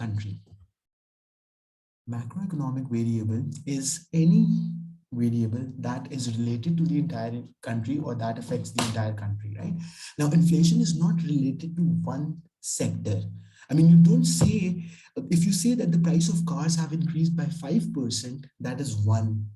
country. Macroeconomic variable is any variable that is related to the entire country or that affects the entire country, right? Now, inflation is not related to one sector. I mean, you don't say, if you say that the price of cars have increased by 5%, that is one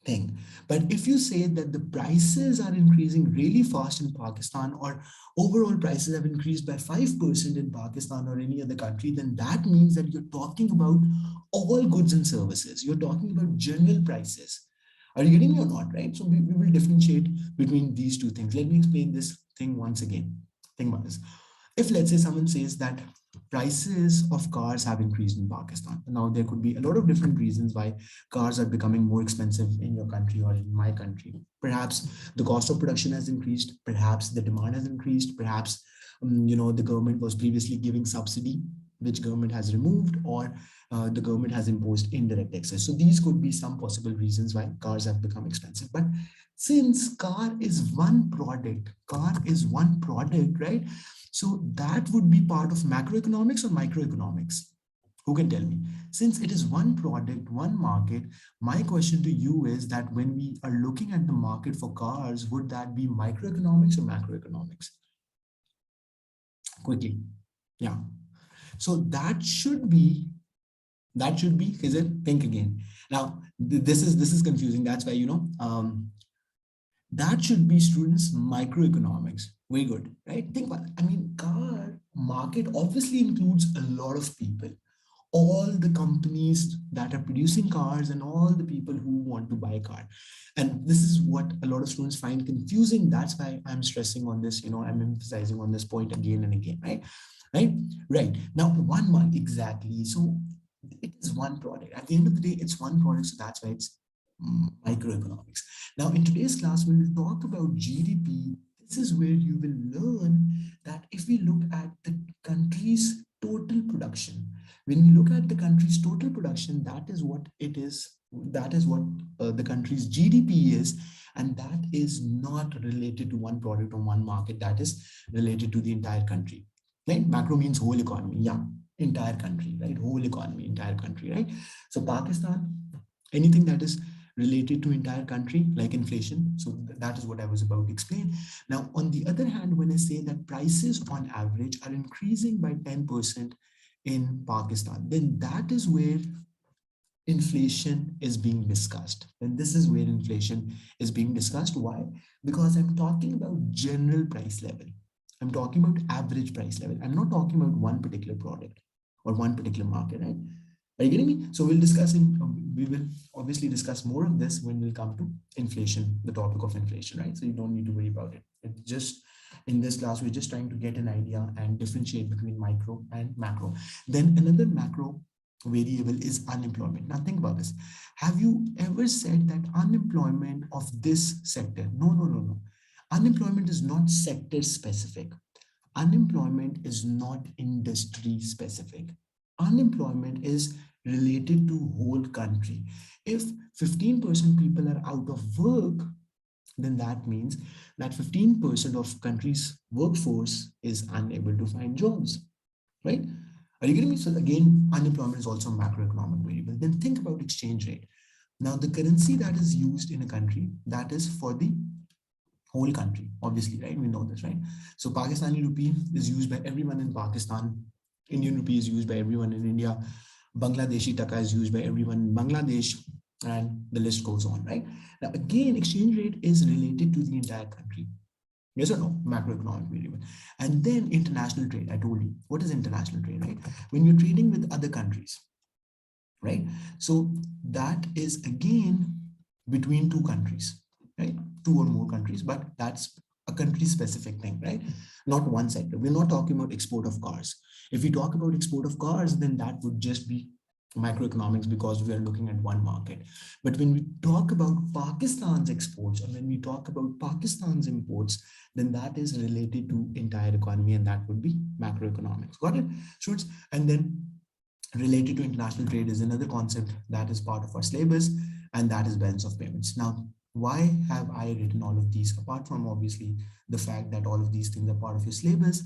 thing. But if you say that the prices are increasing really fast in Pakistan, or overall prices have increased by 5% in Pakistan or any other country, then that means that you're talking about all goods and services. You're talking about general prices. Are you getting me or not, right? So we will differentiate between these two things. Let me explain this thing once again. Think about this. If let's say someone says that prices of cars have increased in Pakistan. Now, there could be a lot of different reasons why cars are becoming more expensive in your country or in my country. Perhaps the cost of production has increased. Perhaps the demand has increased. Perhaps, the government was previously giving subsidy, which government has removed, or the government has imposed indirect taxes. So these could be some possible reasons why cars have become expensive. But since car is one product, right? So that would be part of macroeconomics or microeconomics. Who can tell me? Since it is one product, one market, my question to you is that when we are looking at the market for cars, would that be microeconomics or macroeconomics? Quickly. Yeah. So that should be, is it? Think again. Now, this is confusing. That's why, that should be, students, microeconomics. Very good, right? Think about it. I mean, car market obviously includes a lot of people, all the companies that are producing cars and all the people who want to buy a car. And this is what a lot of students find confusing. That's why I'm stressing on this, I'm emphasizing on this point again and again, right? Right. Now, one month, exactly. So it is one product. At the end of the day, it's one product. So that's why it's microeconomics. Now, in today's class, when we talk about GDP, this is where you will learn that if we look at the country's total production, when we look at the country's total production, that is what it is. That is what the country's GDP is. And that is not related to one product or one market. That is related to the entire country. Right? Macro means whole economy. Yeah. Entire country, right? Whole economy, entire country, right? So Pakistan, anything that is related to entire country, like inflation. So that is what I was about to explain. Now, on the other hand, when I say that prices on average are increasing by 10% in Pakistan, then that is where inflation is being discussed. And this is where inflation is being discussed. Why? Because I'm talking about general price level. I'm talking about average price level. I'm not talking about one particular product or one particular market, right? Are you getting me? So we will obviously discuss more of this when we'll come to inflation, the topic of inflation, right? So you don't need to worry about it. It's just, in this class, we're just trying to get an idea and differentiate between micro and macro. Then another macro variable is unemployment. Now think about this. Have you ever said that unemployment of this sector? No, no, no, no. Unemployment is not sector specific. Unemployment is not industry specific. Unemployment is related to whole country. If 15% people are out of work, then that means that 15% of country's workforce is unable to find jobs, right? Are you getting me? So again, unemployment is also a macroeconomic variable. Then think about exchange rate. Now, the currency that is used in a country, that is for the whole country, obviously, right? We know this, right? So Pakistani rupee is used by everyone in Pakistan. Indian rupee is used by everyone in India. Bangladeshi taka is used by everyone in Bangladesh, and the list goes on, right? Now, again, exchange rate is related to the entire country. Yes or no? Macroeconomic variable. And then international trade. I told you, what is international trade, right? When you're trading with other countries, right? So that is again between two countries, right? Two or more countries, but that's a country specific thing, right? Not one sector. We're not talking about export of cars. If we talk about export of cars, then that would just be macroeconomics because we are looking at one market. But when we talk about Pakistan's exports or when we talk about Pakistan's imports, then that is related to entire economy and that would be macroeconomics. Got it, students? And then related to international trade is another concept that is part of our syllabus, and that is balance of payments. Now, why have I written all of these? Apart from obviously the fact that all of these things are part of your syllabus,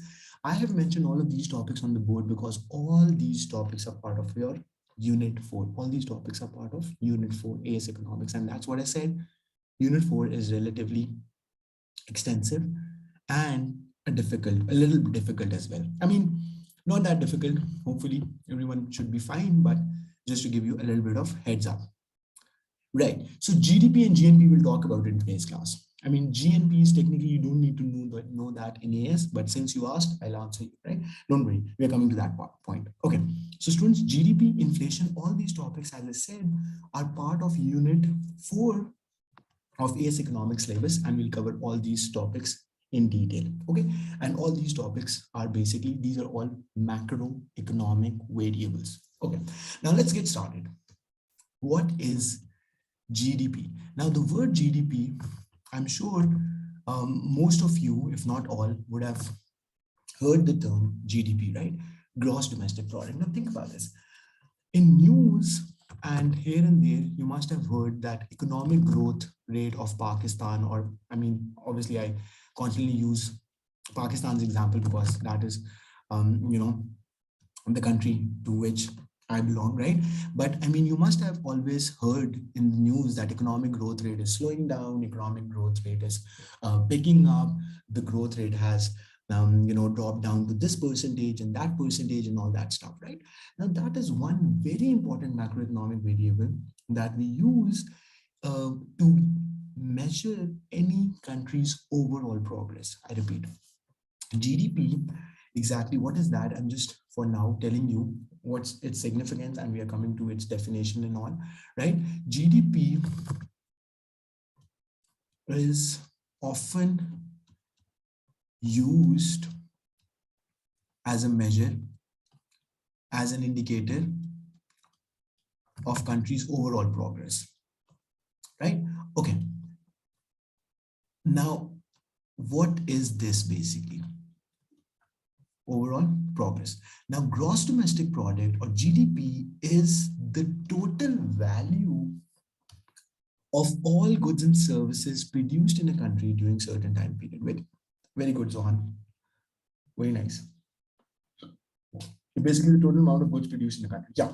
I have mentioned all of these topics on the board because all these topics are part of your Unit 4. All these topics are part of Unit 4 AS Economics. And that's what I said. Unit 4 is relatively extensive and a little difficult as well. I mean, not that difficult. Hopefully, everyone should be fine, but just to give you a little bit of heads up. Right. So GDP and GNP we'll talk about in today's class. I mean, GNP is technically you don't need to know that in AS, but since you asked, I'll answer you, right? Don't worry, we're coming to that point. Okay. So students, GDP, inflation, all these topics, as I said, are part of Unit 4 of AS Economics syllabus, and we'll cover all these topics in detail. Okay. And all these topics are basically, these are all macroeconomic variables. Okay. Now let's get started. What is GDP? Now, the word GDP, I'm sure most of you, if not all, would have heard the term GDP, right? Gross domestic product. Now, think about this. In news and here and there, you must have heard that economic growth rate of Pakistan, or I mean, obviously, I constantly use Pakistan's example because that is, you know, the country to which I belong, right? But I mean, you must have always heard in the news that economic growth rate is slowing down, economic growth rate is picking up, the growth rate has dropped down to this percentage and that percentage and all that stuff, right? Now, that is one very important macroeconomic variable that we use to measure any country's overall progress. I repeat, GDP, exactly what is that? I'm just for now telling you what's its significance, and we are coming to its definition and all, right? GDP is often used as a measure, as an indicator of country's overall progress, right? Okay. Now, what is this basically? Overall progress. Now, gross domestic product or GDP is the total value of all goods and services produced in a country during certain time period. Very good, Zohan. Very nice. Basically, the total amount of goods produced in the country. Yeah.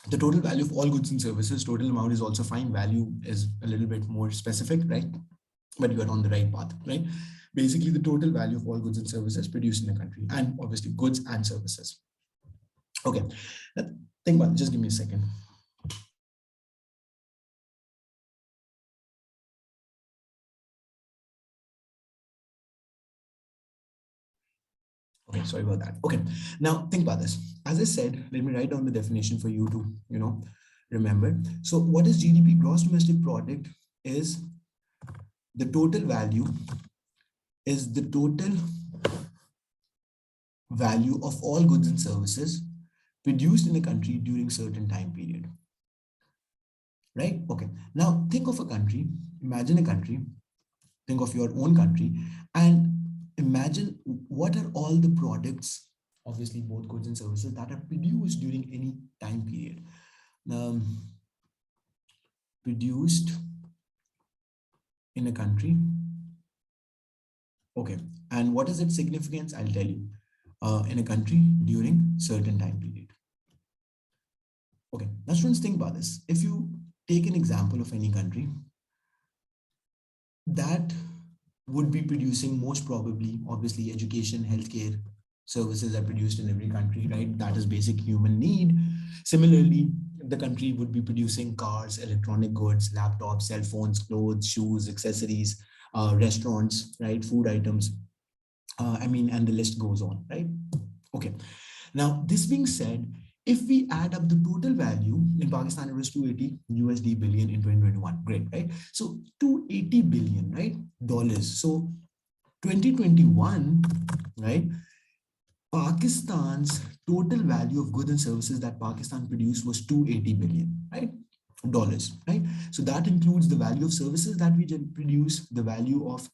The total value of all goods and services, total amount is also fine. Value is a little bit more specific, right? But you are on the right path, right? Basically, the total value of all goods and services produced in the country, and obviously goods and services. Okay, think about it. Just give me a second. Okay, sorry about that. Okay, now think about this. As I said, let me write down the definition for you to, remember. So what is GDP? Gross domestic product is the total value, of all goods and services produced in a country during certain time period. Right? Okay. Now think of a country, imagine a country, think of your own country, and imagine what are all the products, obviously both goods and services, that are produced during any time period. Produced in a country. Okay. And what is its significance? I'll tell you. In a country during certain time period. Okay. Now students, think about this. If you take an example of any country that would be producing most probably, obviously, education, healthcare services are produced in every country, right? That is basic human need. Similarly, the country would be producing cars, electronic goods, laptops, cell phones, clothes, shoes, accessories, restaurants, right? Food items. And the list goes on, right? Okay. Now, this being said, if we add up the total value in Pakistan, it was 280 USD billion in 2021. Great, right? So 280 billion, right? Dollars. So 2021, right? Pakistan's total value of goods and services that Pakistan produced was 280 billion, right? Dollars, right? So that includes the value of services that we produce, the value of,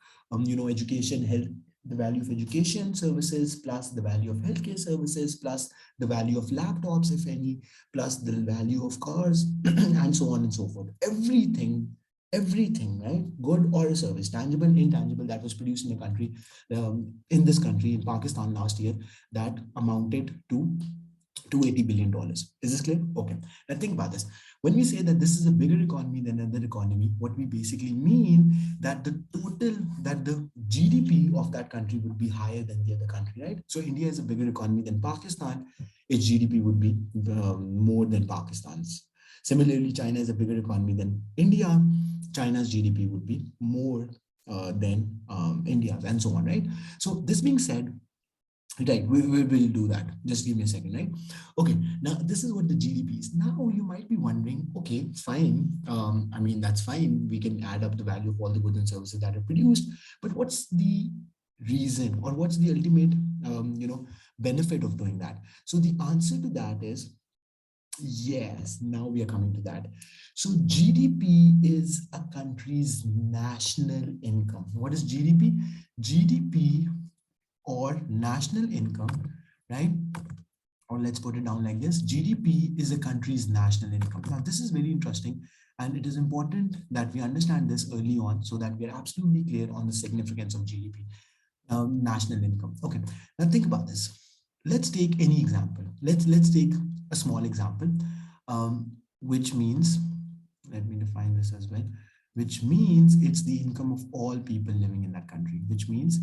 education, health, the value of education services, plus the value of healthcare services, plus the value of laptops, if any, plus the value of cars, and so on and so forth. Everything everything, right? Good or a service, tangible, intangible, that was produced in this country, in Pakistan last year, that amounted to $280 billion. Is this clear? Okay. Now think about this. When we say that this is a bigger economy than another economy, what we basically mean that the GDP of that country would be higher than the other country, right? So India is a bigger economy than Pakistan. Its GDP would be more than Pakistan's. Similarly, China is a bigger economy than India. China's GDP would be more than India's, and so on, right? So this being said, right, we will do that. Just give me a second, right? Okay, now this is what the GDP is. Now you might be wondering, okay, fine. I mean, that's fine. We can add up the value of all the goods and services that are produced, but what's the reason or what's the ultimate, benefit of doing that? So the answer to that is yes, now we are coming to that. So GDP is a country's national income. What is GDP? GDP or national income, right? Or let's put it down like this. GDP is a country's national income. Now, this is very interesting, and it is important that we understand this early on so that we are absolutely clear on the significance of GDP, national income. Okay, now think about this. Let's take any example. Let's take a small example, which means, let me define this as well, which means it's the income of all people living in that country, which means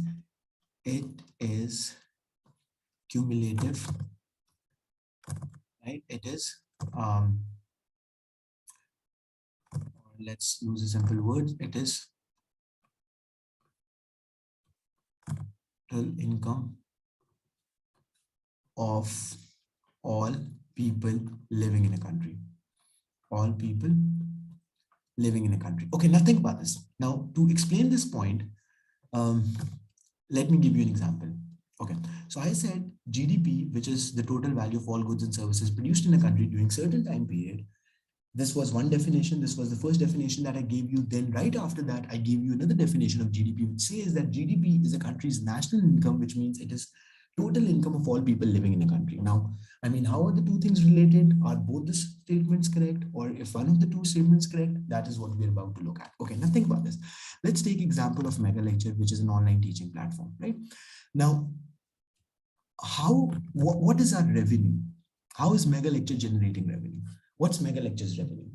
it is cumulative, right? It is, let's use a simple word, it is total income of all people living in a country. All people living in a country. Okay, now think about this. Now, to explain this point, um, let me give you an example. Okay, so I said GDP, which is the total value of all goods and services produced in a country during certain time period. This was one definition. This was the first definition that I gave you. Then right after that, I gave you another definition of GDP, which says that GDP is a country's national income, which means it is total income of all people living in a country. Now, I mean, how are the two things related? Are both the statements correct? Or if one of the two statements correct, that is what we're about to look at. Okay, now think about this. Let's take example of Mega Lecture, which is an online teaching platform, right? Now, what is our revenue? How is Mega Lecture generating revenue? What's Mega Lecture's revenue?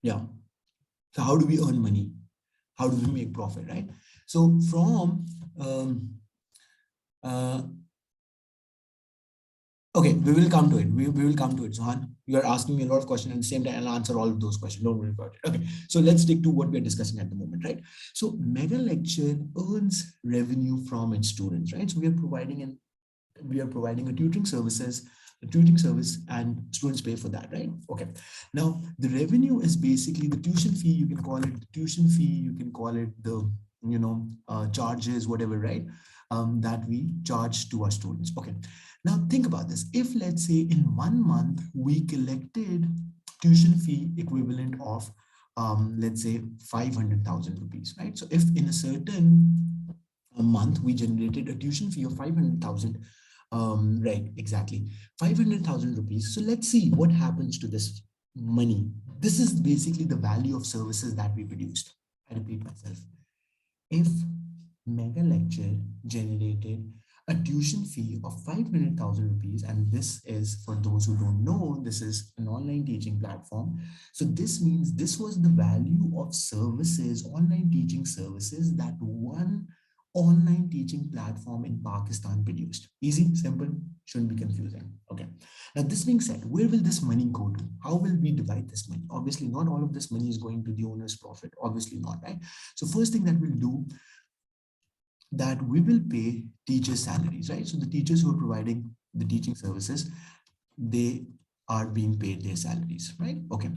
Yeah. So how do we earn money? How do we make profit, right? So from uh, okay, we will come to it. We will come to it. Sohan, you are asking me a lot of questions at the same time. I'll answer all of those questions. Don't worry about it. Okay, so let's stick to what we're discussing at the moment, right? So Mega Lecture earns revenue from its students, right? So we are providing a tutoring service, and students pay for that, right? Okay, now the revenue is basically the tuition fee. You can call it the tuition fee, you can call it the charges, whatever, right? That we charge to our students. Okay, now think about this. If let's say in 1 month we collected tuition fee equivalent of let's say 500,000 rupees, right? So if in a certain a month we generated a tuition fee of 500,000, right, exactly 500,000 rupees. So let's see what happens to this money. This is basically the value of services that we produced. I repeat myself. If Mega Lecture generated a tuition fee of 500,000 rupees, and this is, for those who don't know, this is an online teaching platform. So this means this was the value of services, online teaching services, that one online teaching platform in Pakistan produced. Easy, simple, shouldn't be confusing. Okay. Now, this being said, where will this money go to? How will we divide this money? Obviously, not all of this money is going to the owner's profit. Obviously not, right? So first thing that we'll do, that we will pay teachers' salaries, right? So the teachers who are providing the teaching services, they are being paid their salaries, right? Okay,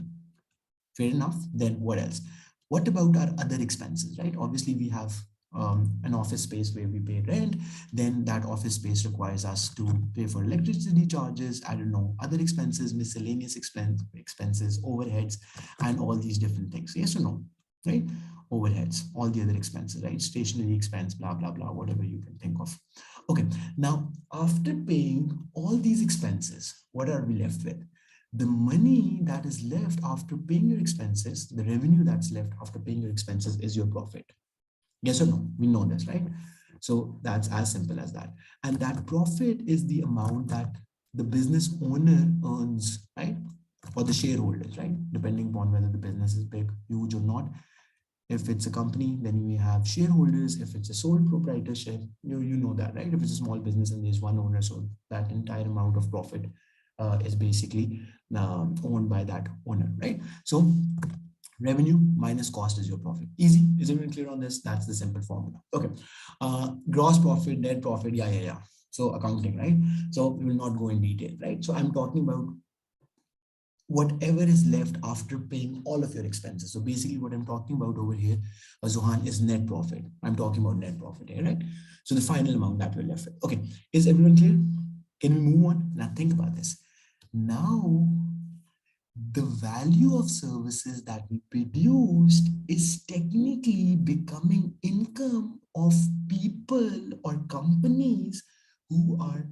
fair enough. Then what else? What about our other expenses, right? Obviously, we have an office space where we pay rent. Then that office space requires us to pay for electricity charges, I don't know, other expenses, miscellaneous expenses, overheads, and all these different things. Yes or no, right? Overheads, all the other expenses, right? Stationery expense, blah, blah, blah, whatever you can think of. Okay, now after paying all these expenses, what are we left with? The money that is left after paying your expenses, the revenue that's left after paying your expenses is your profit. Yes or no? We know this, right? So that's as simple as that. And that profit is the amount that the business owner earns, right? Or the shareholders, right? Depending upon whether the business is big, huge, or not. If it's a company, then we have shareholders. If it's a sole proprietorship, you know that, right? If it's a small business and there's one owner, so that entire amount of profit is basically owned by that owner, right? So revenue minus cost is your profit. Easy. Is everyone clear on this? That's the simple formula. Okay. Gross profit, net profit. Yeah, yeah, yeah. So accounting, right? So we will not go in detail, right? So I'm talking about whatever is left after paying all of your expenses. So basically what I'm talking about over here, Zohan, is net profit. I'm talking about net profit here, right? So the final amount that we're left with. Okay, is everyone clear? Can we move on? Now think about this. Now, the value of services that we produced is technically becoming income of people or companies who are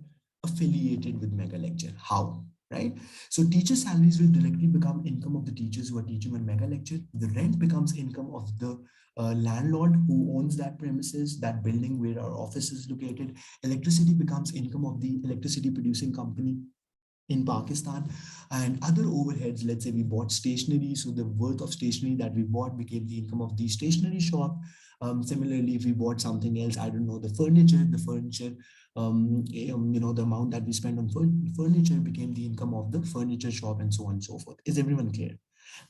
affiliated with Mega Lecture. How? Right? So teacher salaries will directly become income of the teachers who are teaching on Mega Lecture. The rent becomes income of the landlord who owns that premises, that building where our office is located. Electricity becomes income of the electricity producing company in Pakistan, and other overheads. Let's say we bought stationery, so the worth of stationery that we bought became the income of the stationery shop. Similarly, if we bought something else, I don't know, the furniture, the amount that we spent on furniture became the income of the furniture shop, and so on and so forth. Is everyone clear?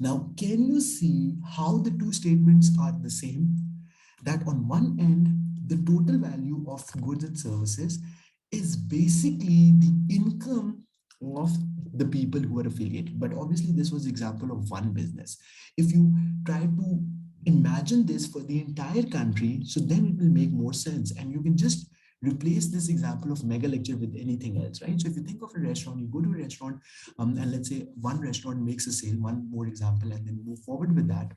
Now, can you see how the two statements are the same? That on one end, the total value of goods and services is basically the income of the people who are affiliated. But obviously, this was example of one business. If you try to imagine this for the entire country, so then it will make more sense. And you can just replace this example of mega lecture with anything else, right? So if you think of a restaurant, you go to a restaurant, and let's say one restaurant makes a sale, one more example, and then move forward with that,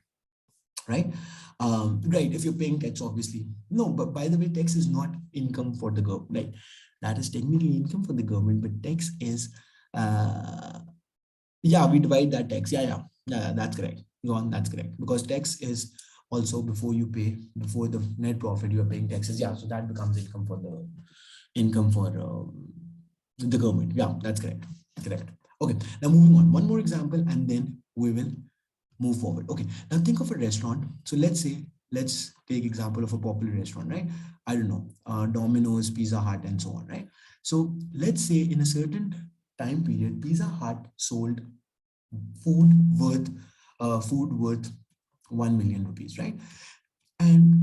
right? Right, if you're paying tax, obviously. No, but by the way, tax is not income for the government, right? That is technically income for the government, but tax is, uh, yeah, we divide that tax. Yeah, that's correct. Go on, that's correct. Because tax is also before you pay, before the net profit, you are paying taxes. Yeah, so that becomes income for the government. Yeah, that's correct. Correct. Okay, now moving on. One more example, and then we will move forward. Okay, now think of a restaurant. So let's take example of a popular restaurant, right? I don't know, Domino's, Pizza Hut, and so on, right? So let's say in a certain time period, Pizza Hut sold food worth food worth 1 million rupees, right? And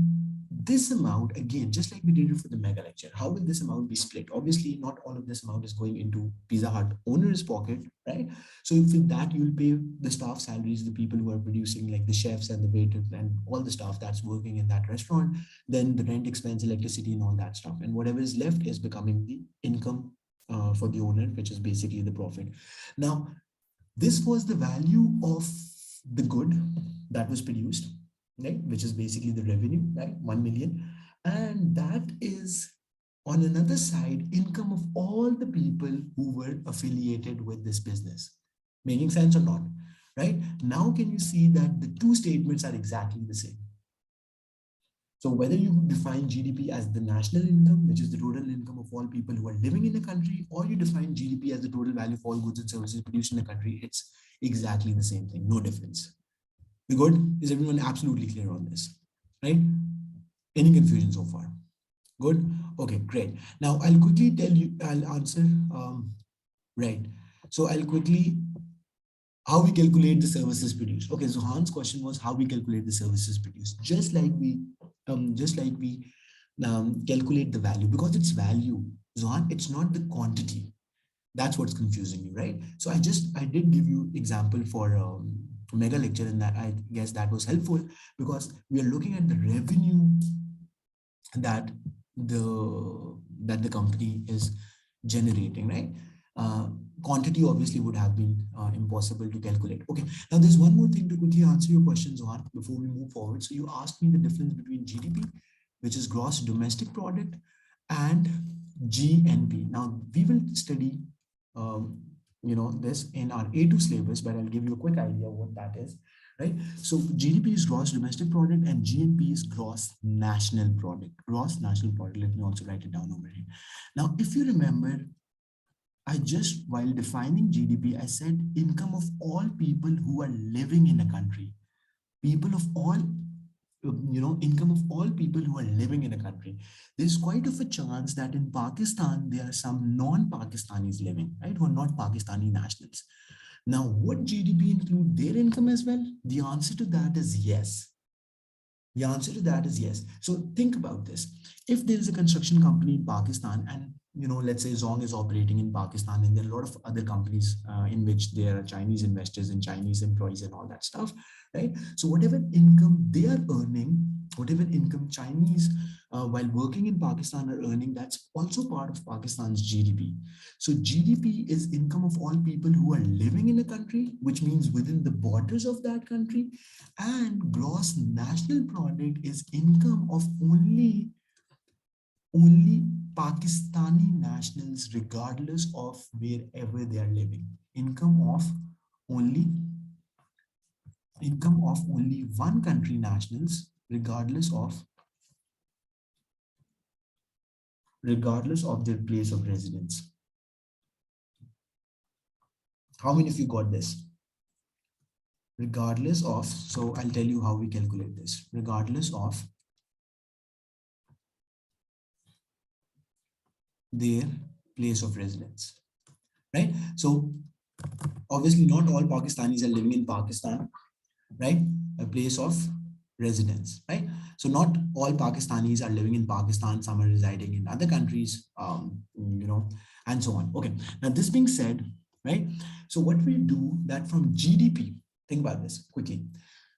this amount, again, just like we did it for the mega lecture, how will this amount be split? Obviously, not all of this amount is going into Pizza Hut owner's pocket, right? So if with that, you'll pay the staff salaries, the people who are producing, like the chefs and the waiters and all the staff that's working in that restaurant, then the rent expense, electricity, and all that stuff. And whatever is left is becoming the income for the owner, which is basically the profit. Now, this was the value of the good that was produced, right? Which is basically the revenue, right? 1 million. And that is on another side, income of all the people who were affiliated with this business. Making sense or not? Right? Now, can you see that the two statements are exactly the same? So whether you define GDP as the national income, which is the total income of all people who are living in the country, or you define GDP as the total value of all goods and services produced in the country, it's exactly the same thing, no difference. We good? Is everyone absolutely clear on this? Right? Any confusion so far? Good? Okay, great. Now I'll quickly tell you, I'll answer, right. So I'll quickly how we calculate the services produced. Okay, so Han's question was how we calculate the services produced. Just like we calculate the value because it's value. Zohan, it's not the quantity. That's what's confusing you, right? So I did give you example for mega lecture, and that I guess that was helpful because we are looking at the revenue that the company is generating, right? Uh, Quantity obviously would have been impossible to calculate. Okay, now there's one more thing to quickly answer your question, Zohan, before we move forward. So you asked me the difference between GDP, which is gross domestic product, and GNP. Now we will study um, this in our A2 syllabus, but I'll give you a quick idea of what that is, right? So GDP is gross domestic product and GNP is gross national product. Gross national product. Let me also write it down over here. Now, if you remember, I just, while defining GDP, I said income of all people who are living in a country. People of all, income of all people who are living in a country. There's quite of a chance that in Pakistan, there are some non-Pakistanis living, right, who are not Pakistani nationals. Now, would GDP include their income as well? The answer to that is yes. The answer to that is yes. So think about this. If there is a construction company in Pakistan and let's say Zong is operating in Pakistan and there are a lot of other companies in which there are Chinese investors and Chinese employees and all that stuff, right? So whatever income they are earning, whatever income Chinese while working in Pakistan are earning, that's also part of Pakistan's GDP. So GDP is income of all people who are living in a country, which means within the borders of that country, and gross national product is income of only Pakistani nationals, regardless of wherever they are living. Only income of only one country nationals, regardless of their place of residence. How many of you got this? Regardless of, so I'll tell you how we calculate this. Regardless of their place of residence, right? So obviously not all Pakistanis are living in Pakistan, right? A place of residence, right? So not all Pakistanis are living in Pakistan, some are residing in other countries, and so on. Okay, now this being said, right? So what we do that from GDP, think about this quickly.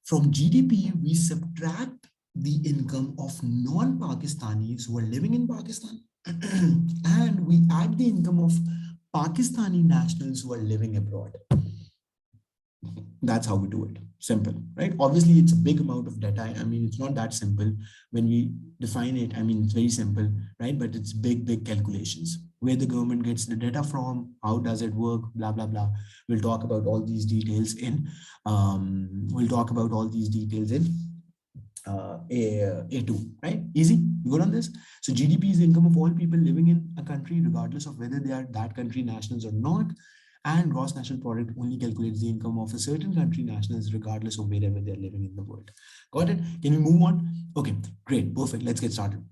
From GDP, we subtract the income of non-Pakistanis who are living in Pakistan and we add the income of Pakistani nationals who are living abroad. That's how we do it. Simple, right? Obviously, it's a big amount of data. I mean, it's not that simple when we define it. I mean, it's very simple, right? But it's big calculations. Where the government gets the data from, how does it work, blah, blah, blah. We'll talk about all these details in, A2, right? Easy, you good on this? So GDP is the income of all people living in a country, regardless of whether they are that country nationals or not. And gross national product only calculates the income of a certain country nationals, regardless of wherever they're living in the world. Got it? Can we move on? Okay, great, perfect. Let's get started.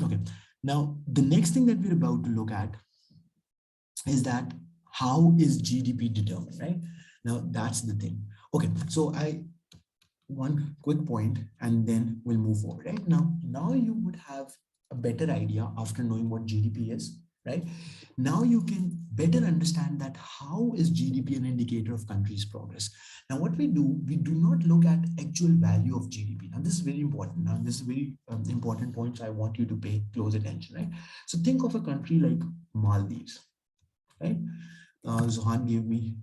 Okay, now the next thing that we're about to look at is that how is GDP determined, right? Now that's the thing. Okay, so one quick point and then we'll move forward, right? Now you would have a better idea after knowing what GDP is, right? Now you can better understand that how is GDP an indicator of country's progress. Now what we do not look at actual value of GDP. Now this is very important. Now this is very important point, so I want you to pay close attention, right? So think of a country like Maldives, right? Zohan gave me,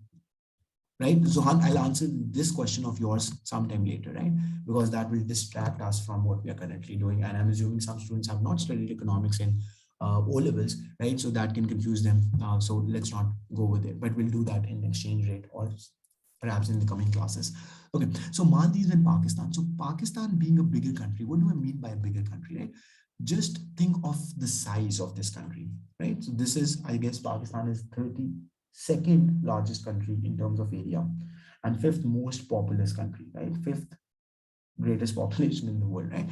right? Zohan, I'll answer this question of yours sometime later, right? Because that will distract us from what we are currently doing. And I'm assuming some students have not studied economics in O levels, right? So that can confuse them. So let's not go with it, but we'll do that in exchange rate or perhaps in the coming classes. Okay, so Maldives and Pakistan. So Pakistan being a bigger country, what do I mean by a bigger country, right? Just think of the size of this country, right? So this is, I guess, Pakistan is 32nd largest country in terms of area and fifth most populous country, right? Fifth greatest population in the world, right?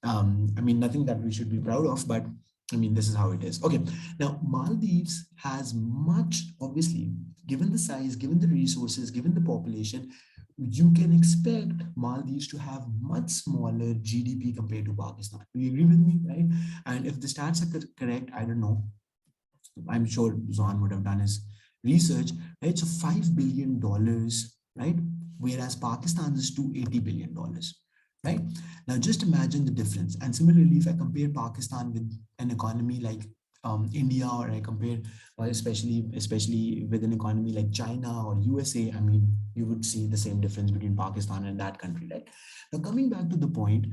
I mean, nothing that we should be proud of, but I mean, this is how it is. Okay, now Maldives has much, obviously, given the size, given the resources, given the population, you can expect Maldives to have much smaller GDP compared to Pakistan. Do you agree with me, right? And if the stats are correct, I don't know, I'm sure Zohan would have done his research, right? So $5 billion, right? Whereas Pakistan's is $280 billion, right? Now just imagine the difference. And similarly, if I compare Pakistan with an economy like India, or I compare, especially with an economy like China or USA, I mean, you would see the same difference between Pakistan and that country, right? Now coming back to the point,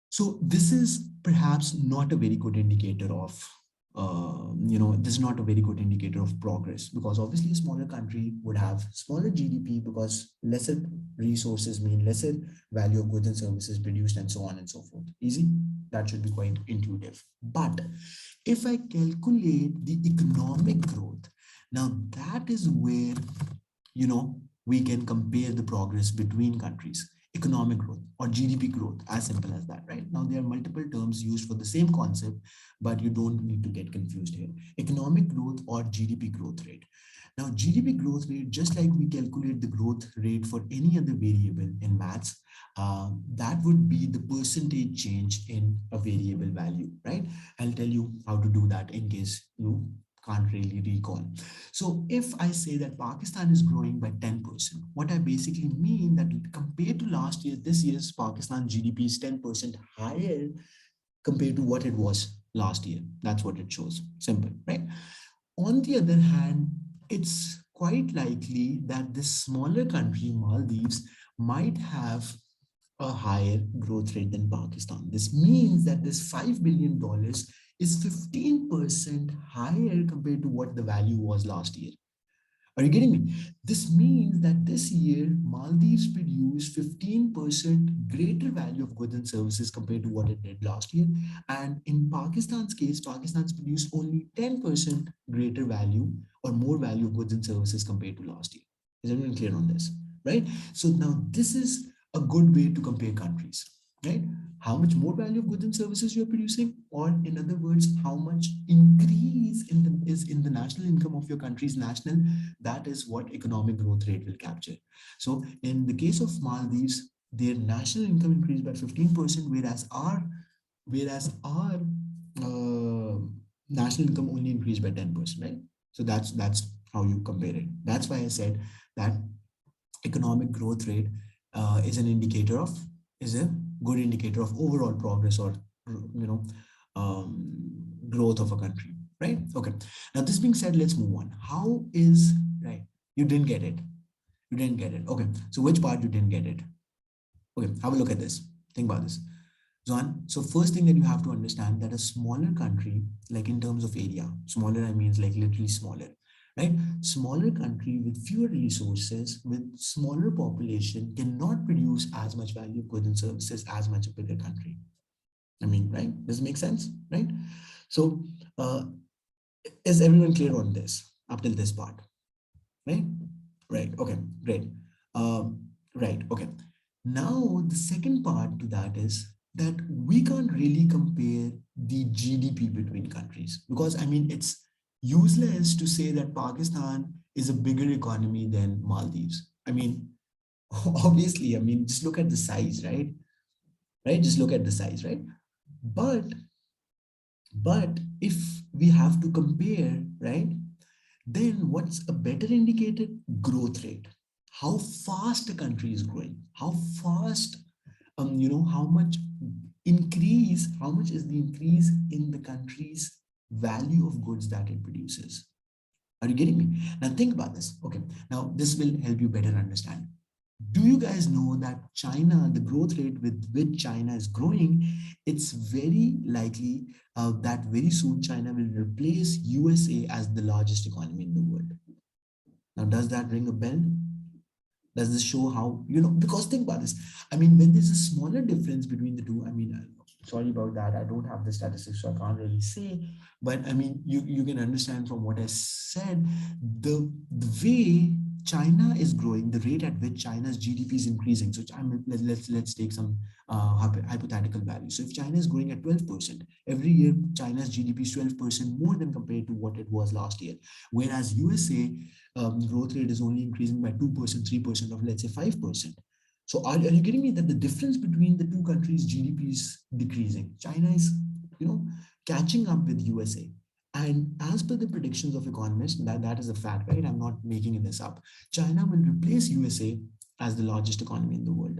so this is perhaps not a very good indicator of this is not a very good indicator of progress, because obviously a smaller country would have smaller GDP because lesser resources mean lesser value of goods and services produced, and so on and so forth. Easy? That should be quite intuitive. But if I calculate the economic growth, now that is where, we can compare the progress between countries. Economic growth or GDP growth, as simple as that, right? Now, there are multiple terms used for the same concept, but you don't need to get confused here. Economic growth or GDP growth rate. Now, GDP growth rate, just like we calculate the growth rate for any other variable in maths, that would be the percentage change in a variable value, right? I'll tell you how to do that in case you can't really recall. So if I say that Pakistan is growing by 10%, what I basically mean that compared to last year, this year's Pakistan GDP is 10% higher compared to what it was last year. That's what it shows. Simple, right? On the other hand, it's quite likely that this smaller country, Maldives, might have a higher growth rate than Pakistan. This means that this $5 billion is 15% higher compared to what the value was last year. Are you getting me? This means that this year, Maldives produced 15% greater value of goods and services compared to what it did last year. And in Pakistan's case, Pakistan's produced only 10% greater value or more value of goods and services compared to last year. Is everyone clear on this? Right? So now this is a good way to compare countries, right? How much more value of goods and services you're producing, or in other words, how much increase is in the national income of your country's national, that is what economic growth rate will capture. So in the case of Maldives, their national income increased by 15%, whereas our uh, national income only increased by 10%, right? So that's how you compare it. That's why I said that economic growth rate is an indicator of is a good indicator of overall progress, or you know um, growth of a country, right? Okay, now this being said, let's move on. How is right You didn't get it. You didn't get it. Okay, so which part you didn't get it? Okay, have a look at this. Think about this, John. So first thing that you have to understand, that a smaller country, like in terms of area, smaller I means like literally smaller, right? Smaller country with fewer resources, with smaller population, cannot produce as much value of goods and services as much a bigger country. I mean, right? Does it make sense, right? So, is everyone clear on this up till this part, right? Right. Okay. Great. Right. Okay. Now, the second part to that is that we can't really compare the GDP between countries, because I mean, it's useless to say that Pakistan is a bigger economy than Maldives. I mean, obviously, I mean, just look at the size, right? Right? Just look at the size, right? But if we have to compare, right? Then what's a better indicator? Growth rate. How fast a country is growing, how fast, how much how much is the increase in the country's value of goods that it produces. Are you getting me? Now think about this. Okay, now this will help you better understand. Do you guys know that China, the growth rate with which China is growing, it's very likely that very soon China will replace USA as the largest economy in the world. Now, does that ring a bell? Does this show how, because think about this. I mean, when there's a smaller difference between the two, I mean, sorry about that. I don't have the statistics, so I can't really say. But I mean, you can understand from what I said, the way China is growing, the rate at which China's GDP is increasing. So let's take some hypothetical value. So if China is growing at 12% every year, China's GDP is 12% more than compared to what it was last year. Whereas USA growth rate is only increasing by 2%, 3%, or let's say 5%. So are you getting me that the difference between the two countries' GDP is decreasing? China is, catching up with USA. And as per the predictions of economists, that is a fact, right? I'm not making this up. China will replace USA as the largest economy in the world.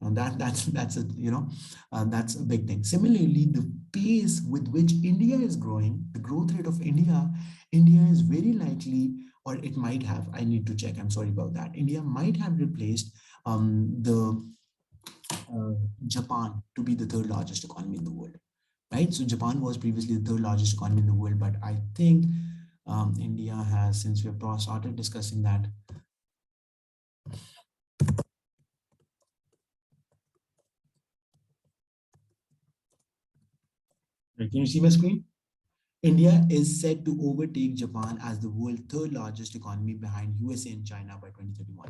And that's a big thing. Similarly, the pace with which India is growing, the growth rate of India is very likely, or it might have. I need to check. I'm sorry about that. India might have replaced the Japan to be the third largest economy in the world. right? So Japan was previously the third largest economy in the world, but I think India has, since we have started discussing that. Right, can you see my screen? India is set to overtake Japan as the world's third largest economy behind USA and China by 2031.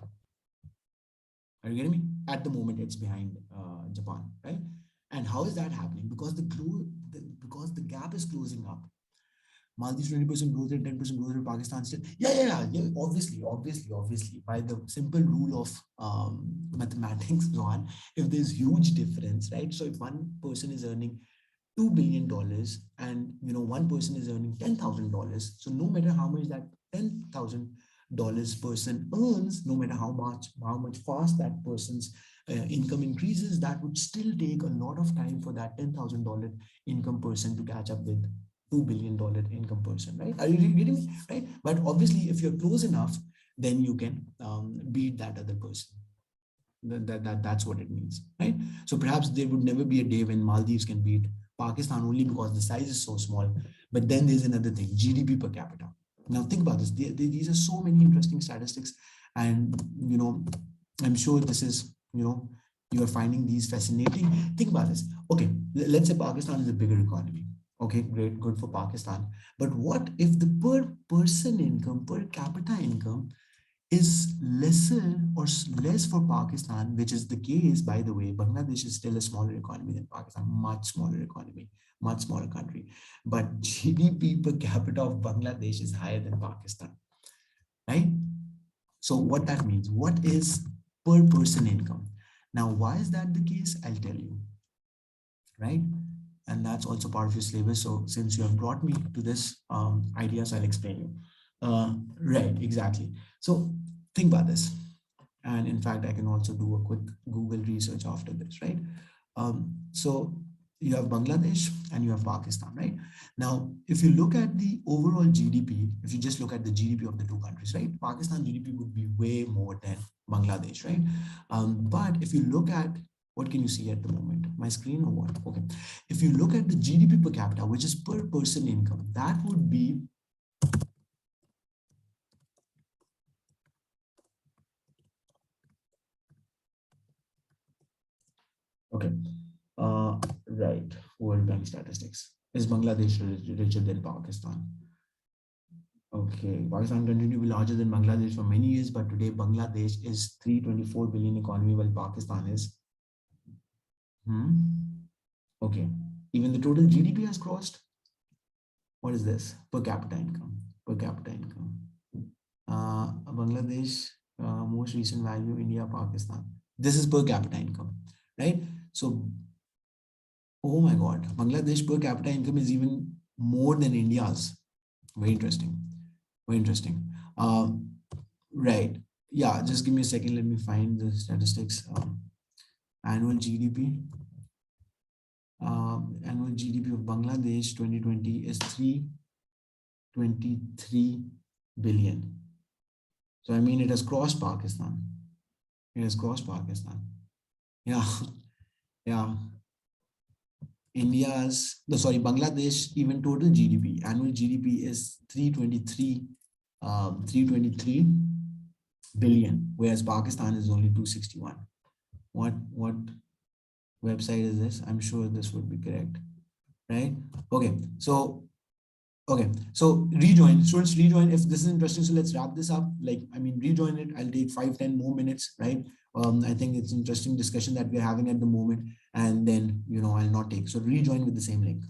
Are you getting me? At the moment, it's behind Japan, right? And how is that happening? Because the gap is closing up. Maldives 20% growth rate, 10% growth rate, Pakistan still. Yeah. Obviously. By the simple rule of mathematics, Johan, if there's huge difference, right? So if one person is earning $2 billion and one person is earning $10,000, so no matter how much that $10,000 person earns, no matter how much fast that person's income increases, that would still take a lot of time for that $10,000 income person to catch up with $2 billion income person, right? Are you getting me? Right? But obviously, if you're close enough, then you can beat that other person. That's what it means, right? So perhaps there would never be a day when Maldives can beat Pakistan only because the size is so small. But then there's another thing: GDP per capita. Now think about this. These are so many interesting statistics, and I'm sure this is you are finding these fascinating. Think about this. Okay, let's say Pakistan is a bigger economy. Okay, great, good for Pakistan. But what if the per person income, per capita income is lesser or less for Pakistan, which is the case, by the way. Bangladesh is still a smaller economy than Pakistan, much smaller economy, much smaller country. But GDP per capita of Bangladesh is higher than Pakistan, right? So what that means, what is per person income? Now, why is that the case? I'll tell you, right? And that's also part of your syllabus. So since you have brought me to this idea, so I'll explain you. Right, exactly. So think about this. And in fact, I can also do a quick Google research after this, right? So you have Bangladesh and you have Pakistan, right? Now, if you look at the overall GDP, if you just look at the GDP of the two countries, right? Pakistan GDP would be way more than Bangladesh, right? But if you look at, what can you see at the moment? My screen or what? Okay. If you look at the GDP per capita, which is per person income, that would be, okay, right, World Bank statistics. Is Bangladesh richer than Pakistan? Okay, Pakistan continued to be larger than Bangladesh for many years, but today Bangladesh is 324 billion economy, while Pakistan is, okay. Even the total GDP has crossed. What is this? Per capita income. Per capita income. Bangladesh, most recent value, India, Pakistan. This is per capita income, right? So, oh my God, Bangladesh per capita income is even more than India's. Very interesting. Very interesting. Right. Yeah, just give me a second. Let me find the statistics. Annual GDP. Annual GDP of Bangladesh 2020 is 323 billion. So I mean, it has crossed Pakistan. It has crossed Pakistan. Yeah, yeah. India's, no, sorry, Bangladesh, even total GDP, annual GDP is 323 billion, whereas Pakistan is only 261. What website is this? I'm sure this would be correct, right? Okay, so okay, so rejoin, students, rejoin if this is interesting. So let's wrap this up. Like, I mean, rejoin it. I'll take 5, 10 more minutes, right? I think it's interesting discussion that we're having at the moment, and then I'll not take. So rejoin with the same link.